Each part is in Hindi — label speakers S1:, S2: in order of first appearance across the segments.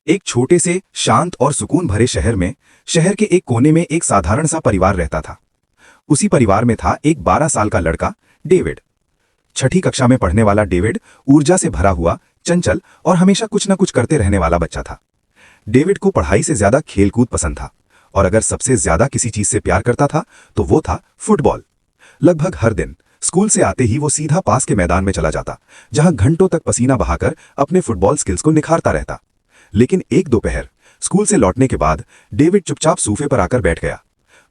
S1: एक छोटे से शांत और सुकून भरे शहर में शहर के एक कोने में एक साधारण सा परिवार रहता था। उसी परिवार में था एक 12 साल का लड़का डेविड। छठी कक्षा में पढ़ने वाला डेविड ऊर्जा से भरा हुआ, चंचल और हमेशा कुछ न कुछ करते रहने वाला बच्चा था। डेविड को पढ़ाई से ज्यादा खेलकूद पसंद था और अगर सबसे ज्यादा किसी चीज से प्यार करता था तो वो था फुटबॉल। लगभग हर दिन स्कूल से आते ही वो सीधा पास के मैदान में चला जाता, जहां घंटों तक पसीना बहाकर अपने फुटबॉल स्किल्स को निखारता रहता। लेकिन एक दोपहर स्कूल से लौटने के बाद डेविड चुपचाप सोफे पर आकर बैठ गया।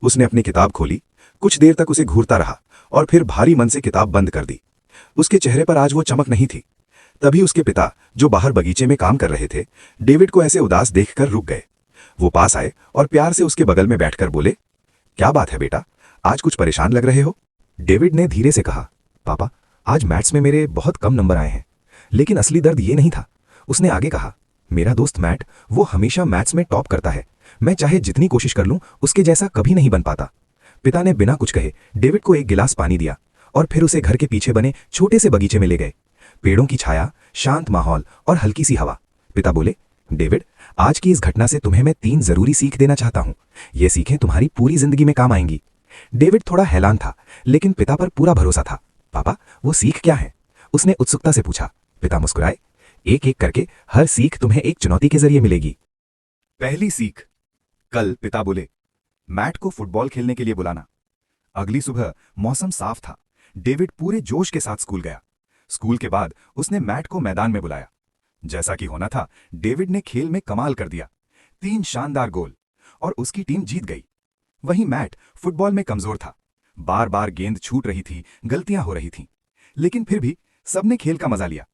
S1: उसने अपनी किताब खोली, कुछ देर तक उसे घूरता रहा और फिर भारी मन से किताब बंद कर दी। उसके चेहरे पर आज वो चमक नहीं थी। तभी उसके पिता, जो बाहर बगीचे में काम कर रहे थे, डेविड को ऐसे उदास देखकर रुक गए। वो पास आए और प्यार से उसके बगल में बैठकर बोले, क्या बात है बेटा, आज कुछ परेशान लग रहे हो? डेविड ने धीरे से कहा, पापा, आज मैथ्स में मेरे बहुत कम नंबर आए हैं। लेकिन असली दर्द ये नहीं था। उसने आगे कहा, मेरा दोस्त मैट, वो हमेशा मैथ्स में टॉप करता है। मैं चाहे जितनी कोशिश कर लूं, उसके जैसा कभी नहीं बन पाता। पिता ने बिना कुछ कहे डेविड को एक गिलास पानी दिया और फिर उसे घर के पीछे बने छोटे से बगीचे में ले गए। पेड़ों की छाया, शांत माहौल और हल्की सी हवा। पिता बोले, डेविड, आज की इस घटना से तुम्हें मैं 3 जरूरी सीख देना चाहता हूं। ये सीखें तुम्हारी पूरी जिंदगी में काम आएंगी। डेविड थोड़ा हैरान था, लेकिन पिता पर पूरा भरोसा था। पापा, वो सीख क्या है? उसने उत्सुकता से पूछा। पिता मुस्कुराए, एक एक करके हर सीख तुम्हें एक चुनौती के जरिए मिलेगी। पहली सीख, कल पिता बोले, मैट को फुटबॉल खेलने के लिए बुलाना। अगली सुबह मौसम साफ था। डेविड पूरे जोश के साथ स्कूल गया। स्कूल के बाद उसने मैट को मैदान में बुलाया। जैसा कि होना था, डेविड ने खेल में कमाल कर दिया। 3 शानदार गोल और उसकी टीम जीत गई। वहीं मैट फुटबॉल में कमजोर था। बार बार गेंद छूट रही थी, गलतियां हो रही थीं। लेकिन फिर भी सबने खेल का मजा लिया।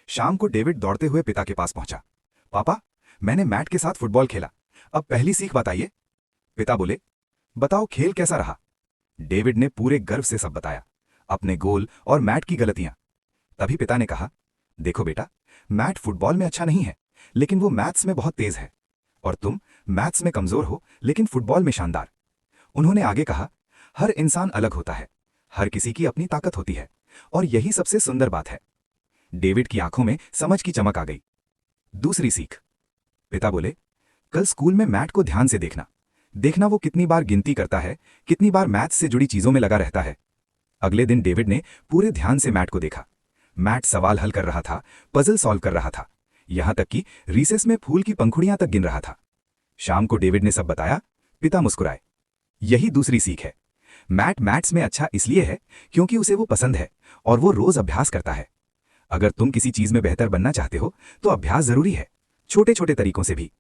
S1: शाम को डेविड दौड़ते हुए पिता के पास पहुंचा। पापा, मैंने मैट के साथ फुटबॉल खेला। अब पहली सीख बताइए। पिता बोले, बताओ खेल कैसा रहा? डेविड ने पूरे गर्व से सब बताया, अपने गोल और मैट की गलतियां। तभी पिता ने कहा, देखो बेटा, मैट फुटबॉल में अच्छा नहीं है, लेकिन वो मैथ्स में बहुत तेज है। और तुम मैथ्स में कमजोर हो, लेकिन फुटबॉल में शानदार। उन्होंने आगे कहा, हर इंसान अलग होता है, हर किसी की अपनी ताकत होती है, और यही सबसे सुंदर बात है। डेविड की आंखों में समझ की चमक आ गई। दूसरी सीख, पिता बोले, कल स्कूल में मैट को ध्यान से देखना। देखना वो कितनी बार गिनती करता है, कितनी बार मैथ्स से जुड़ी चीजों में लगा रहता है। अगले दिन डेविड ने पूरे ध्यान से मैट को देखा। मैट सवाल हल कर रहा था, पजल सॉल्व कर रहा था, यहां तक कि रिसेस में फूल की पंखुड़ियां तक गिन रहा था। शाम को डेविड ने सब बताया। पिता मुस्कुराए। यही दूसरी सीख है। मैट मैथ्स में अच्छा इसलिए है क्योंकि उसे वो पसंद है और वो रोज अभ्यास करता है। अगर तुम किसी चीज में बेहतर बनना चाहते हो तो अभ्यास जरूरी है, छोटे छोटे तरीकों से भी।